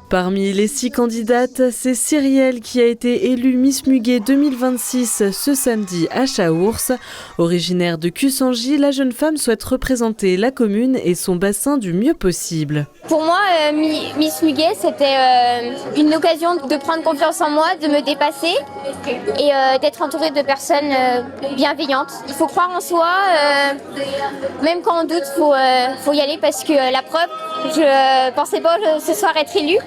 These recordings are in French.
Parmi les 6 candidates, c'est Cyrielle qui a été élue Miss Muguet 2026 ce samedi à Chaours. Originaire de Cussangy, la jeune femme souhaite représenter la commune et son bassin du mieux possible. Pour moi, Miss Muguet, c'était une occasion de prendre confiance en moi, de me dépasser et d'être entourée de personnes bienveillantes. Il faut croire en soi, même quand on doute, faut y aller parce que la preuve, je pensais pas ce soir être élue.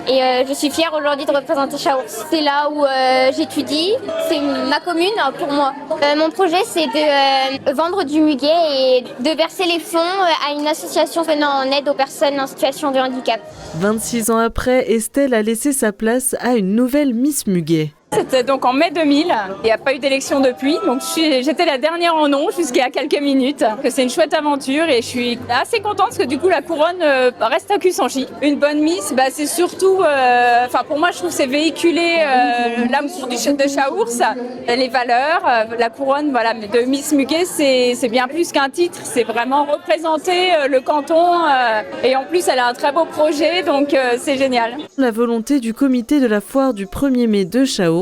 Et je suis fière aujourd'hui de représenter Chaours. C'est là où j'étudie, c'est ma commune pour moi. Mon projet, c'est de vendre du muguet et de verser les fonds à une association venant en aide aux personnes en situation de handicap. 26 ans après, Estelle a laissé sa place à une nouvelle Miss Muguet. C'était donc en mai 2000, il n'y a pas eu d'élection depuis, donc j'étais la dernière en nom jusqu'à quelques minutes. C'est une chouette aventure et je suis assez contente parce que du coup la couronne reste à Cussangy. Une bonne Miss, c'est surtout, pour moi je trouve que c'est véhiculer l'amour de Chaours, les valeurs, la couronne de Miss Muguet c'est bien plus qu'un titre, c'est vraiment représenter le canton et en plus elle a un très beau projet donc c'est génial. La volonté du comité de la foire du 1er mai de Chaours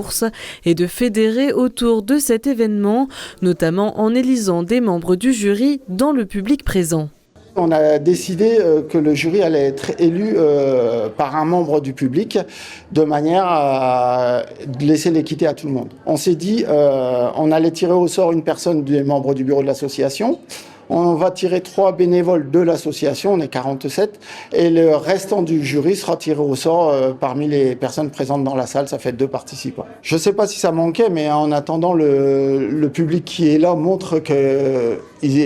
et de fédérer autour de cet événement, notamment en élisant des membres du jury dans le public présent. On a décidé que le jury allait être élu par un membre du public de manière à laisser l'équité à tout le monde. On s'est dit on allait tirer au sort une personne des membres du bureau de l'association. On va tirer 3 bénévoles de l'association, on est 47, et le restant du jury sera tiré au sort parmi les personnes présentes dans la salle, ça fait 2 participants. Je ne sais pas si ça manquait, mais en attendant, le public qui est là montre que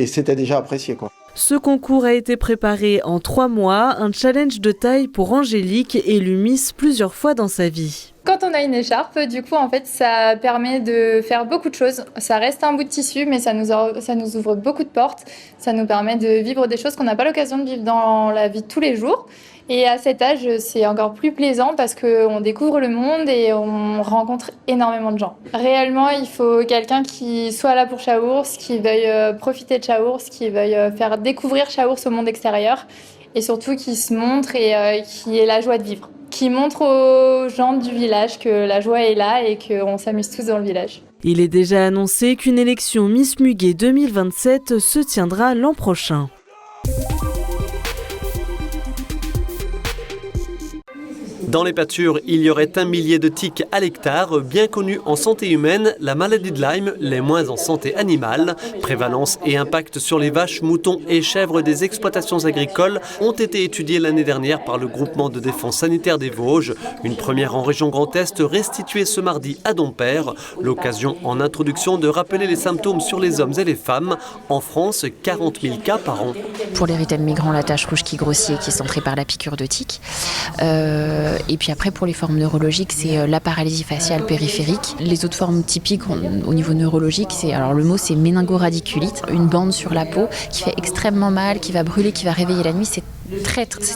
c'était déjà apprécié, quoi. Ce concours a été préparé en 3 mois, un challenge de taille pour Angélique, élue Miss plusieurs fois dans sa vie. Quand on a une écharpe, du coup, en fait, ça permet de faire beaucoup de choses. Ça reste un bout de tissu, mais ça nous ouvre beaucoup de portes. Ça nous permet de vivre des choses qu'on n'a pas l'occasion de vivre dans la vie de tous les jours. Et à cet âge, c'est encore plus plaisant parce qu'on découvre le monde et on rencontre énormément de gens. Réellement, il faut quelqu'un qui soit là pour Chaours, qui veuille profiter de Chaours, qui veuille faire découvrir Chaours au monde extérieur et surtout qui se montre et qui ait la joie de vivre. Qui montre aux gens du village que la joie est là et qu'on s'amuse tous dans le village. Il est déjà annoncé qu'une élection Miss Muguet 2027 se tiendra l'an prochain. Dans les pâtures, il y aurait 1 millier de tiques à l'hectare, bien connus en santé humaine, la maladie de Lyme, les moins en santé animale. Prévalence et impact sur les vaches, moutons et chèvres des exploitations agricoles ont été étudiés l'année dernière par le groupement de défense sanitaire des Vosges. Une première en région Grand Est restituée ce mardi à Dompère. L'occasion en introduction de rappeler les symptômes sur les hommes et les femmes. En France, 40 000 cas par an. Pour l'érythème migrant, la tache rouge qui grossit et qui est centrée par la piqûre de tique. Et puis après, pour les formes neurologiques, c'est la paralysie faciale périphérique. Les autres formes typiques au niveau neurologique, le mot c'est méningo-radiculite, une bande sur la peau qui fait extrêmement mal, qui va brûler, qui va réveiller la nuit. C'est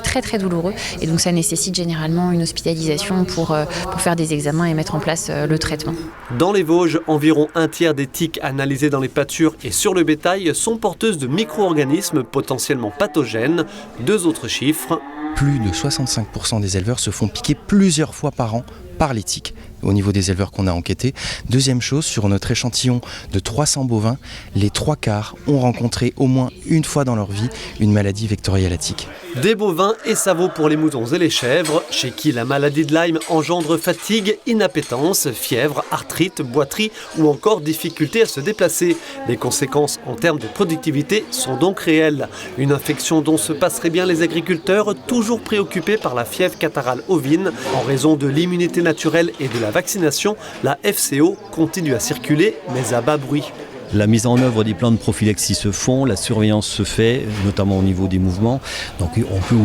très douloureux et donc ça nécessite généralement une hospitalisation pour faire des examens et mettre en place le traitement. Dans les Vosges, environ 1/3 des tiques analysées dans les pâtures et sur le bétail sont porteuses de micro-organismes potentiellement pathogènes. 2 autres chiffres. Plus de 65% des éleveurs se font piquer plusieurs fois par an par les tiques au niveau des éleveurs qu'on a enquêtés. Deuxième chose, sur notre échantillon de 300 bovins, les 3/4 ont rencontré au moins une fois dans leur vie une maladie vectorielle à tique. Des bovins et ça vaut pour les moutons et les chèvres, chez qui la maladie de Lyme engendre fatigue, inappétence, fièvre, arthrite, boiterie ou encore difficulté à se déplacer. Les conséquences en termes de productivité sont donc réelles. Une infection dont se passeraient bien les agriculteurs, toujours préoccupés par la fièvre catarrhale ovine. En raison de l'immunité naturelle et de la vaccination, la FCO continue à circuler, mais à bas bruit. La mise en œuvre des plans de prophylaxie se font, la surveillance se fait, notamment au niveau des mouvements. Donc on peut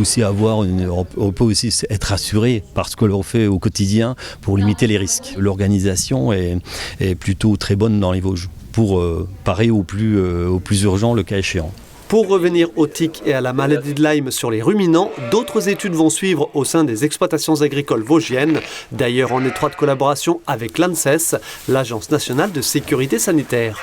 aussi être rassuré par ce que l'on fait au quotidien pour limiter les risques. L'organisation est plutôt très bonne dans les Vosges pour parer au plus urgent le cas échéant. Pour revenir aux tiques et à la maladie de Lyme sur les ruminants, d'autres études vont suivre au sein des exploitations agricoles vosgiennes, d'ailleurs en étroite collaboration avec l'ANSES, l'Agence nationale de sécurité sanitaire.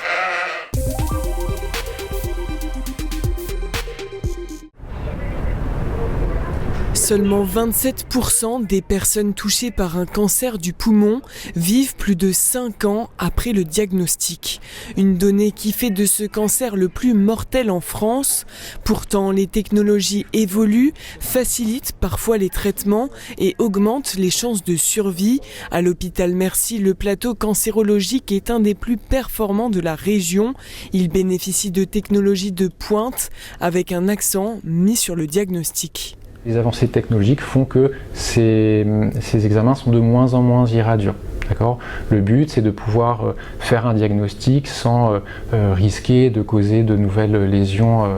Seulement 27% des personnes touchées par un cancer du poumon vivent plus de 5 ans après le diagnostic. Une donnée qui fait de ce cancer le plus mortel en France. Pourtant, les technologies évoluent, facilitent parfois les traitements et augmentent les chances de survie. À l'hôpital Mercy, le plateau cancérologique est un des plus performants de la région. Il bénéficie de technologies de pointe avec un accent mis sur le diagnostic. Les avancées technologiques font que ces examens sont de moins en moins irradiants. D'accord ? Le but, c'est de pouvoir faire un diagnostic sans risquer de causer de nouvelles lésions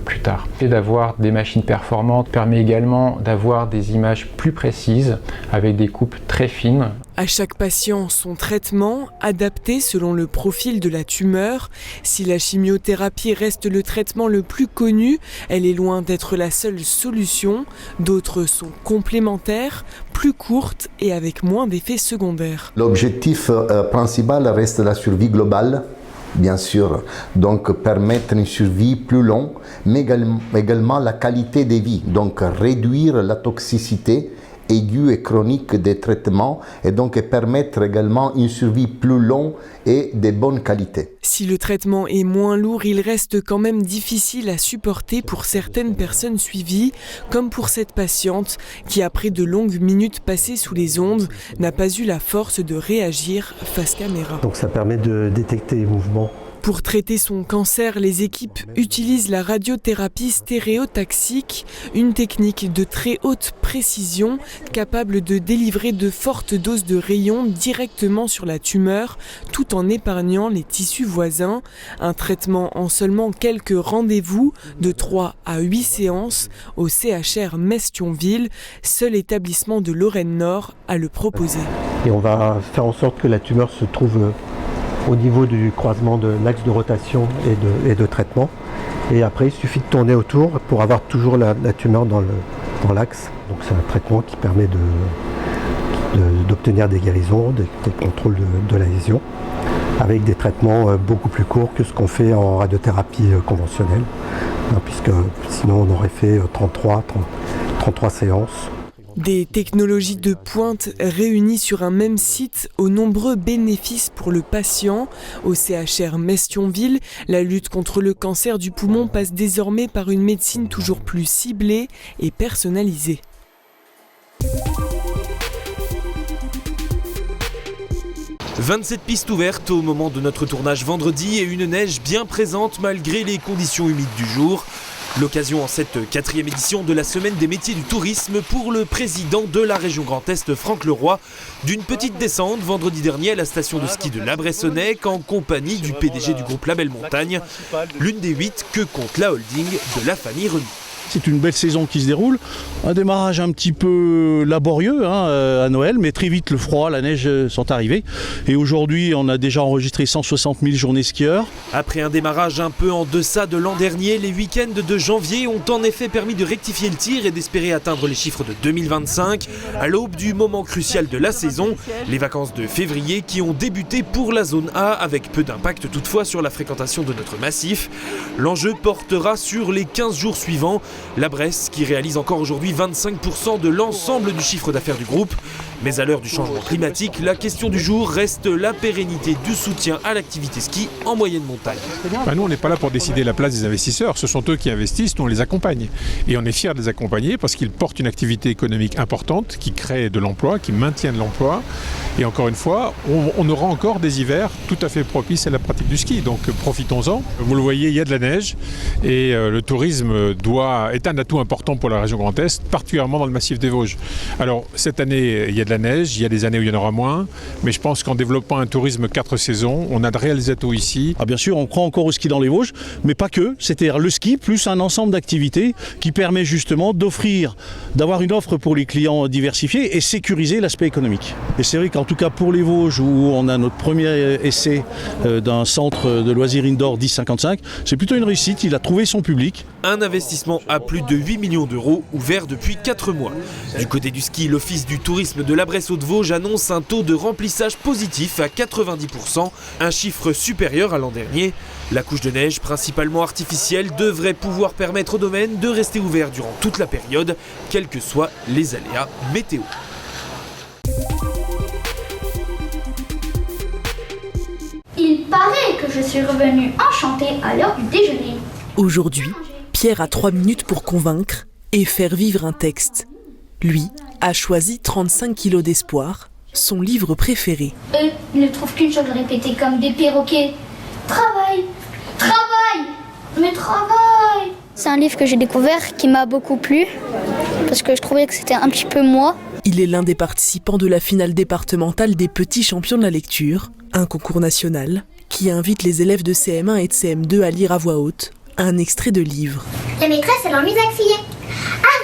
plus tard. Et d'avoir des machines performantes permet également d'avoir des images plus précises avec des coupes très fines. À chaque patient, son traitement, adapté selon le profil de la tumeur. Si la chimiothérapie reste le traitement le plus connu, elle est loin d'être la seule solution. D'autres sont complémentaires, plus courtes et avec moins d'effets secondaires. L'objectif principal reste la survie globale, bien sûr, donc permettre une survie plus longue, mais également la qualité de vie, donc réduire la toxicité aiguë et chronique des traitements et donc permettre également une survie plus longue et de bonne qualité. Si le traitement est moins lourd, il reste quand même difficile à supporter pour certaines personnes suivies, comme pour cette patiente qui, après de longues minutes passées sous les ondes, n'a pas eu la force de réagir face caméra. Donc ça permet de détecter les mouvements. Pour traiter son cancer, les équipes utilisent la radiothérapie stéréotaxique, une technique de très haute précision capable de délivrer de fortes doses de rayons directement sur la tumeur tout en épargnant les tissus voisins. Un traitement en seulement quelques rendez-vous de 3 à 8 séances au CHR Metz-Thionville, seul établissement de Lorraine-Nord à le proposer. Et on va faire en sorte que la tumeur se trouve au niveau du croisement de l'axe de rotation et de traitement. Et après, il suffit de tourner autour pour avoir toujours la tumeur dans l'axe. Donc c'est un traitement qui permet d'obtenir des guérisons, des contrôles de la lésion, avec des traitements beaucoup plus courts que ce qu'on fait en radiothérapie conventionnelle, puisque sinon on aurait fait 33 séances. Des technologies de pointe réunies sur un même site aux nombreux bénéfices pour le patient. Au CHR Metz-Thionville, la lutte contre le cancer du poumon passe désormais par une médecine toujours plus ciblée et personnalisée. « 27 pistes ouvertes au moment de notre tournage vendredi et une neige bien présente malgré les conditions humides du jour. L'occasion en cette 4e édition de la Semaine des métiers du tourisme pour le président de la région Grand Est, Franck Leroy, d'une petite descente vendredi dernier à la station de ski de La Bressonnec en compagnie du PDG du groupe Label Montagne, l'une des 8 que compte la holding de la famille Remy. C'est une belle saison qui se déroule, un démarrage un petit peu laborieux à Noël, mais très vite le froid, la neige sont arrivés. Et aujourd'hui, on a déjà enregistré 160 000 journées skieurs. Après un démarrage un peu en deçà de l'an dernier, les week-ends de janvier ont en effet permis de rectifier le tir et d'espérer atteindre les chiffres de 2025. À l'aube du moment crucial de la saison, les vacances de février qui ont débuté pour la zone A avec peu d'impact toutefois sur la fréquentation de notre massif. L'enjeu portera sur les 15 jours suivants. La Bresse qui réalise encore aujourd'hui 25% de l'ensemble du chiffre d'affaires du groupe. Mais à l'heure du changement climatique, la question du jour reste la pérennité du soutien à l'activité ski en moyenne montagne. Nous, on n'est pas là pour décider la place des investisseurs. Ce sont eux qui investissent, nous on les accompagne. Et on est fiers de les accompagner parce qu'ils portent une activité économique importante qui crée de l'emploi, qui maintient de l'emploi. Et encore une fois, on aura encore des hivers tout à fait propices à la pratique du ski. Donc profitons-en. Vous le voyez, il y a de la neige et le tourisme est un atout important pour la région Grand Est, particulièrement dans le massif des Vosges. Alors cette année, il y a de la neige, il y a des années où il y en aura moins, mais je pense qu'en développant un tourisme 4 saisons, on a de réels atouts ici. Bien sûr, on croit encore au ski dans les Vosges, mais pas que, c'est-à-dire le ski plus un ensemble d'activités qui permet justement d'avoir une offre pour les clients diversifiés et sécuriser l'aspect économique. Et c'est vrai qu'en tout cas pour les Vosges, où on a notre premier essai d'un centre de loisirs indoor 1055, c'est plutôt une réussite, il a trouvé son public. Un investissement à à plus de 8 millions d'euros, ouvert depuis 4 mois. Du côté du ski, l'Office du tourisme de la Bresse-Haute-Vosges annonce un taux de remplissage positif à 90%, un chiffre supérieur à l'an dernier. La couche de neige, principalement artificielle, devrait pouvoir permettre au domaine de rester ouvert durant toute la période, quels que soient les aléas météo. Il paraît que je suis revenue enchantée à l'heure du déjeuner. Aujourd'hui, Pierre a 3 minutes pour convaincre et faire vivre un texte. Lui a choisi 35 kilos d'espoir, son livre préféré. Eux ne trouvent qu'une chose répétée comme des perroquets. Travail, travail, mais travail. C'est un livre que j'ai découvert qui m'a beaucoup plu parce que je trouvais que c'était un petit peu moi. Il est l'un des participants de la finale départementale des petits champions de la lecture, un concours national qui invite les élèves de CM1 et de CM2 à lire à voix haute un extrait de livre. La maîtresse, elle a envie d'acciller.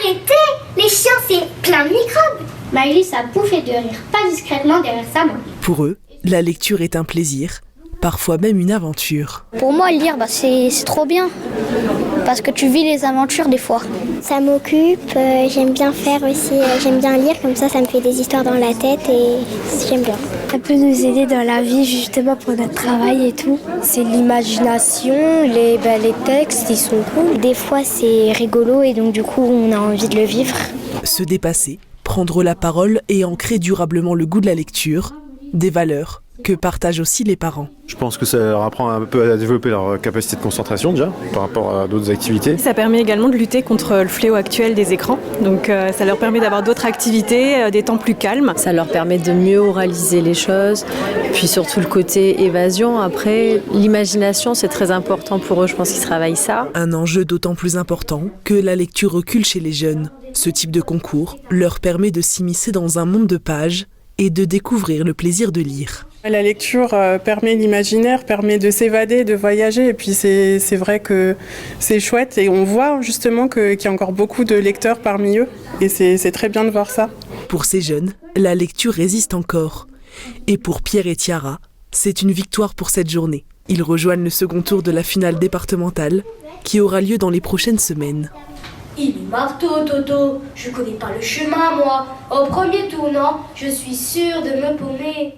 Arrêtez, les chiens, c'est plein de microbes. Maëlys a bouffé de rire, pas discrètement derrière sa main. Pour eux, la lecture est un plaisir, parfois même une aventure. Pour moi, lire, c'est trop bien, parce que tu vis les aventures des fois. Ça m'occupe, j'aime bien faire aussi, j'aime bien lire, comme ça me fait des histoires dans la tête et j'aime bien. Ça peut nous aider dans la vie justement pour notre travail et tout. C'est l'imagination, les textes, ils sont cool. Des fois c'est rigolo et donc du coup on a envie de le vivre. Se dépasser, prendre la parole et ancrer durablement le goût de la lecture, des valeurs que partagent aussi les parents. Je pense que ça leur apprend un peu à développer leur capacité de concentration déjà par rapport à d'autres activités. Ça permet également de lutter contre le fléau actuel des écrans. Donc ça leur permet d'avoir d'autres activités, des temps plus calmes. Ça leur permet de mieux oraliser les choses. Puis surtout le côté évasion. Après, l'imagination, c'est très important pour eux. Je pense qu'ils travaillent ça. Un enjeu d'autant plus important que la lecture recule chez les jeunes. Ce type de concours leur permet de s'immiscer dans un monde de pages et de découvrir le plaisir de lire. La lecture permet l'imaginaire, permet de s'évader, de voyager, et puis c'est vrai que c'est chouette, et on voit justement qu'il y a encore beaucoup de lecteurs parmi eux, et c'est très bien de voir ça. Pour ces jeunes, la lecture résiste encore. Et pour Pierre et Tiara, c'est une victoire pour cette journée. Ils rejoignent le second tour de la finale départementale, qui aura lieu dans les prochaines semaines. Il est marteau, Toto. Je connais pas le chemin, moi. Au premier tournant, je suis sûre de me paumer.